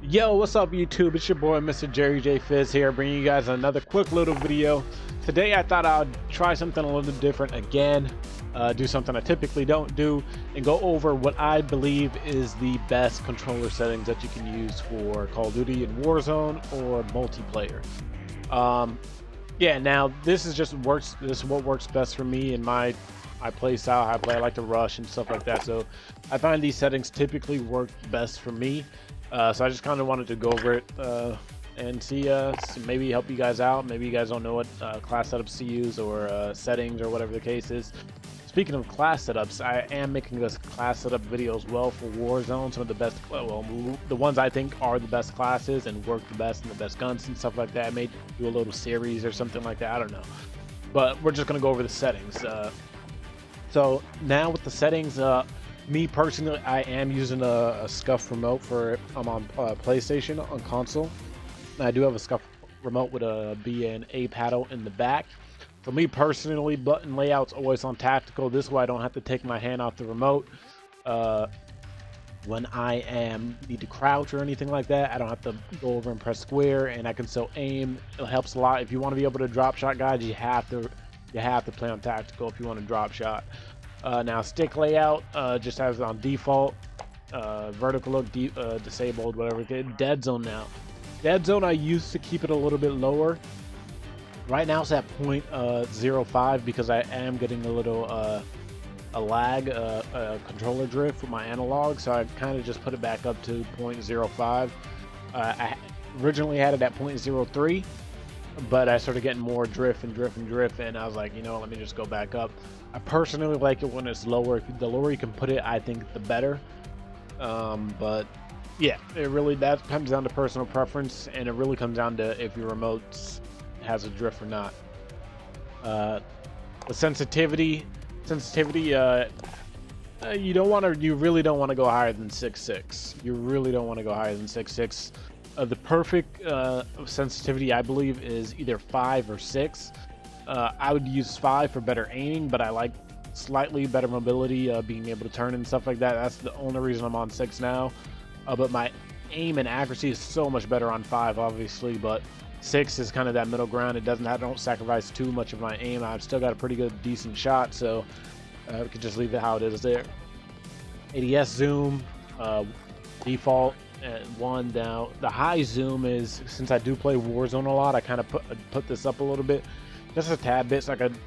Yo, what's up YouTube? It's your boy Mr. Jerry J Fizz here, bringing you guys another quick little video. Today I thought I'd try something a little different again, do something I typically don't do, and go over what I believe is the best controller settings that you can use for Call of Duty and Warzone or multiplayer. Yeah, now this is what works best for me and my play style, how I play. I like to rush and stuff like that, so I find these settings typically work best for me. So I just kind of wanted to go over it and see maybe help you guys out. Maybe you guys don't know what class setups to use or settings or whatever the case is. Speaking of class setups, I am making this class setup video as well for Warzone. Some of the best, well, the ones I think are the best classes and work the best and the best guns and stuff like that. I may do a little series or something like that. I don't know. But we're just going to go over the settings. So now with the settings, me personally, I am using a SCUF remote for I'm on PlayStation on console. And I do have a SCUF remote with a B and A paddle in the back. For me personally, button layout's always on tactical. This way I don't have to take my hand off the remote when I need to crouch or anything like that. I don't have to go over and press square, and I can still aim. It helps a lot. If you want to be able to drop shot, guys, you have to play on tactical if you want to drop shot. Now stick layout just has it on default, vertical look disabled, whatever. Dead zone now. Dead zone I used to keep it a little bit lower. Right now it's at 0.05 because I am getting a little a lag, controller drift with my analog, so I kind of just put it back up to 0.05. I originally had it at 0.03. But I started getting more drift, and I was like, you know, let me just go back up. I personally like it when it's lower. The lower you can put it, I think the better. But yeah, that comes down to personal preference, and it really comes down to if your remote has a drift or not. The sensitivity, you really don't want to go higher than 6.6. You really don't want to go higher than 6.6. The perfect sensitivity, I believe, is either 5 or 6. I would use 5 for better aiming, but I like slightly better mobility, being able to turn and stuff like that. That's the only reason I'm on 6 now. But my aim and accuracy is so much better on 5, obviously, but 6 is kind of that middle ground. I don't sacrifice too much of my aim. I've still got a pretty good, decent shot, so we could just leave it how it is there. ADS zoom, default. At 1 now. The high zoom is, since I do play Warzone a lot, I kind of put this up a little bit, just a tad bit, so I could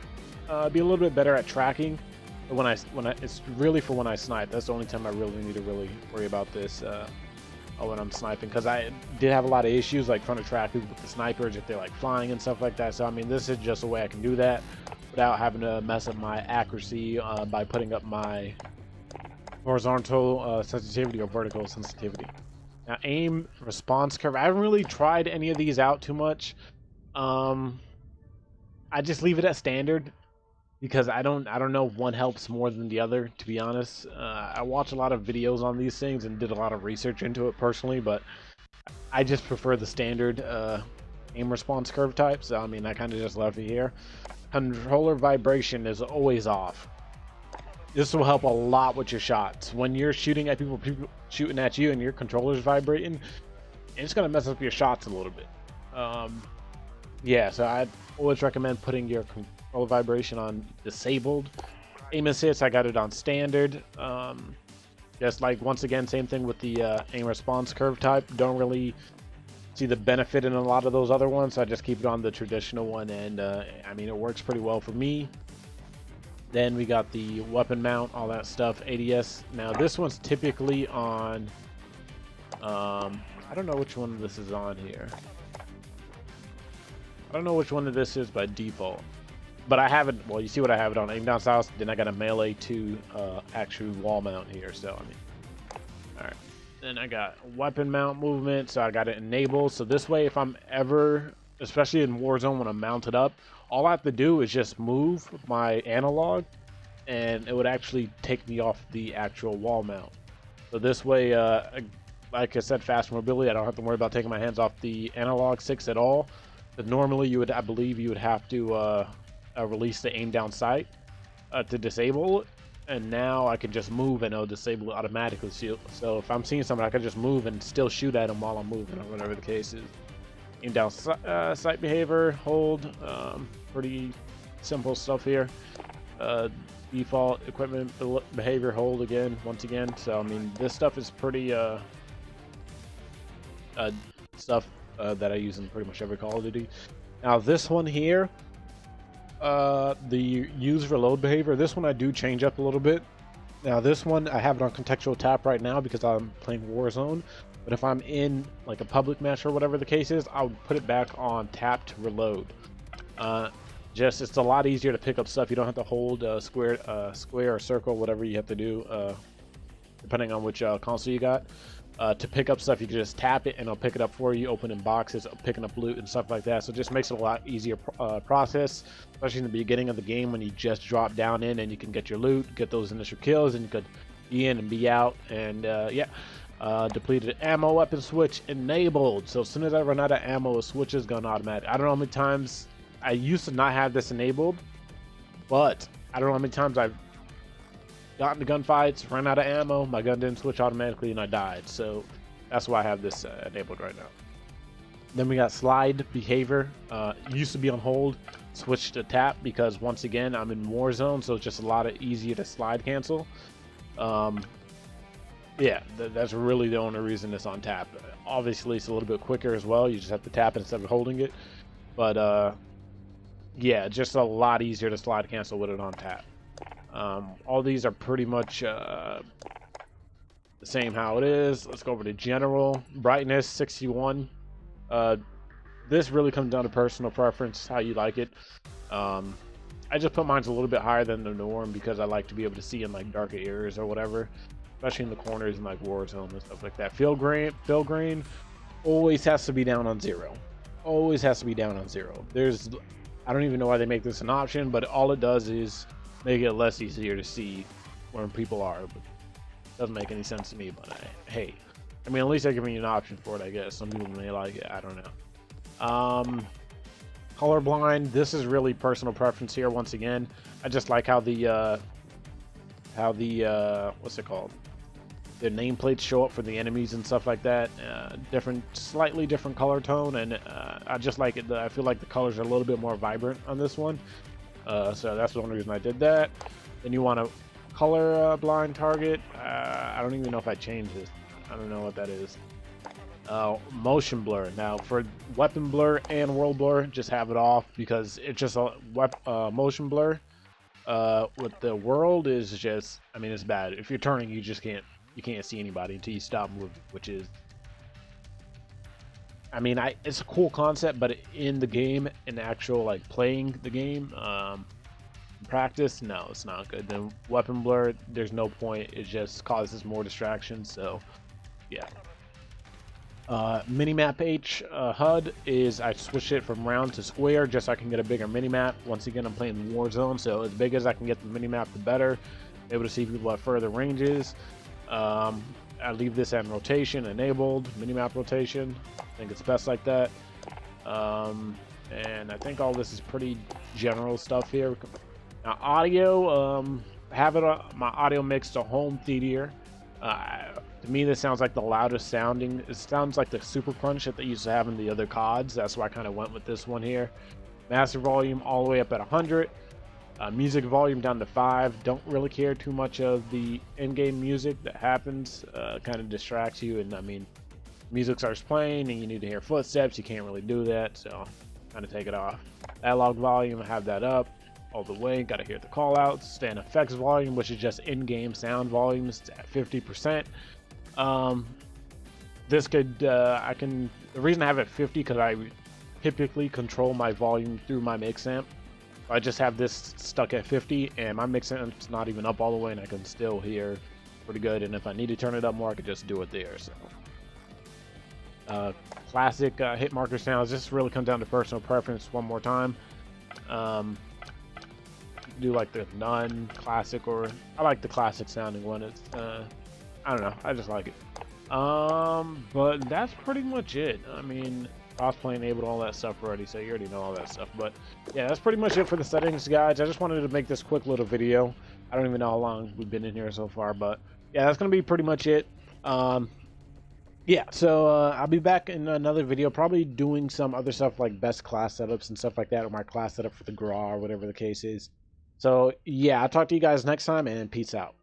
be a little bit better at tracking. But when I it's really for when I snipe. That's the only time I really need to worry about this when I'm sniping, because I did have a lot of issues like trying to track people with the snipers if they're like flying and stuff like that. So I mean, this is just a way I can do that without having to mess up my accuracy by putting up my horizontal sensitivity or vertical sensitivity. Now, aim response curve. I haven't really tried any of these out too much. I just leave it at standard because I don't know if one helps more than the other, to be honest. I watch a lot of videos on these things and did a lot of research into it personally, but I just prefer the standard aim response curve type. So I mean, I kind of just left it here. Controller vibration is always off. This will help a lot with your shots. When you're shooting at people shooting at you and your controller's vibrating, it's going to mess up your shots a little bit. Yeah, so I always recommend putting your controller vibration on disabled. Aim assist, I got it on standard. Just like, once again, same thing with the aim response curve type. Don't really see the benefit in a lot of those other ones, so I just keep it on the traditional one, and I mean, it works pretty well for me. Then we got the weapon mount, all that stuff, ADS. Now this one's typically on, I don't know which one this is on here. I don't know which one of this is by default. But I have it, well, you see what I have it on, aim down south, then I got a melee to actual wall mount here, so I mean. Alright, then I got weapon mount movement, so I got it enabled. So this way, if I'm ever, especially in Warzone when I'm mounted up, all I have to do is just move my analog and it would actually take me off the actual wall mount. So this way, like I said, fast mobility, I don't have to worry about taking my hands off the analog sticks at all. But normally I believe you would have to release the aim down sight to disable it. and now I can just move and it'll disable it automatically. So if I'm seeing someone, I can just move and still shoot at them while I'm moving, or whatever the case is. Aim down sight behavior, hold, pretty simple stuff here. Default equipment behavior, hold again, once again. So I mean, this stuff is pretty stuff that I use in pretty much every Call of Duty. Now this one here, the use reload behavior, this one I do change up a little bit. Now this one I have it on contextual tap right now because I'm playing Warzone, but if I'm in like a public match or whatever the case is, I'll put it back on tap to reload. Just it's a lot easier to pick up stuff. You don't have to hold square or circle, whatever you have to do, depending on which console you got. To pick up stuff, you can just tap it and it'll pick it up for you, opening boxes, picking up loot and stuff like that. So it just makes it a lot easier process, especially in the beginning of the game when you just drop down in and you can get your loot, get those initial kills, and you could be in and be out. And yeah, depleted ammo weapon switch enabled. So as soon as I run out of ammo, the switch is going automatic. I don't know how many times I used to not have this enabled, but I don't know how many times I've got into gunfights, ran out of ammo, my gun didn't switch automatically, and I died. So that's why I have this enabled right now. Then we got slide behavior. Used to be on hold, switched to tap because once again I'm in Warzone, so it's just a lot easier to slide cancel. Yeah, that's really the only reason it's on tap. Obviously, it's a little bit quicker as well. You just have to tap it instead of holding it. But yeah, just a lot easier to slide cancel with it on tap. All these are pretty much the same how it is. Let's go over to general. Brightness 61. This really comes down to personal preference, how you like it. I just put mine a little bit higher than the norm because I like to be able to see in like darker areas or whatever, especially in the corners in like Warzone and stuff like that. Field grain always has to be down on 0. Always has to be down on 0. I don't even know why they make this an option, but all it does is make it less easier to see where people are. But it doesn't make any sense to me, but hey, I mean, at least they're giving you an option for it, I guess. Some people may like it, I don't know. Colorblind, this is really personal preference here once again. I just like how the what's it called, the nameplates show up for the enemies and stuff like that. Slightly different color tone, and I just like it. I feel like the colors are a little bit more vibrant on this one. So that's the only reason I did that. Then you want to color blind target. I don't even know if I changed this. I don't know what that is. Motion blur. Now for weapon blur and world blur, just have it off because it's just a motion blur. With the world is just, I mean, it's bad. If you're turning, you can't see anybody until you stop moving, which is, I mean, it's a cool concept, but in the game, in actual like playing the game, practice, no, it's not good. Then weapon blur, there's no point. It just causes more distractions. So, yeah. Minimap H HUD is I switched it from round to square just so I can get a bigger minimap. Once again, I'm playing Warzone, so as big as I can get the minimap, the better. Able to see people at further ranges. I leave this at rotation enabled, minimap rotation. I think it's best like that. And I think all this is pretty general stuff here. Now audio, have it my audio mix to home theater. To me, this sounds like the loudest sounding. It sounds like the Super Crunch that they used to have in the other CODs. That's why I kind of went with this one here. Master volume all the way up at 100. Music volume down to 5. Don't really care too much of the in-game music that happens. Kind of distracts you, and I mean, music starts playing and you need to hear footsteps. You can't really do that, so kind of take it off. Dialogue volume, have that up all the way. Got to hear the call outs. Stand effects volume, which is just in-game sound volumes, at 50%. This could the reason I have it 50 because I typically control my volume through my mix amp. I just have this stuck at 50 and my mix amp's not even up all the way, and I can still hear pretty good. And if I need to turn it up more, I could just do it there. So classic hit marker sounds. This really comes down to personal preference. One more time, do like the none classic, or I like the classic sounding one. It's I don't know, I just like it. But that's pretty much it. I mean, crossplay enabled, all that stuff already, so you already know all that stuff. But yeah, that's pretty much it for the settings, guys. I just wanted to make this quick little video. I don't even know how long we've been in here so far, but yeah, that's gonna be pretty much it. Yeah, so I'll be back in another video, probably doing some other stuff like best class setups and stuff like that, or my class setup for the GRAW or whatever the case is. So yeah, I'll talk to you guys next time, and peace out.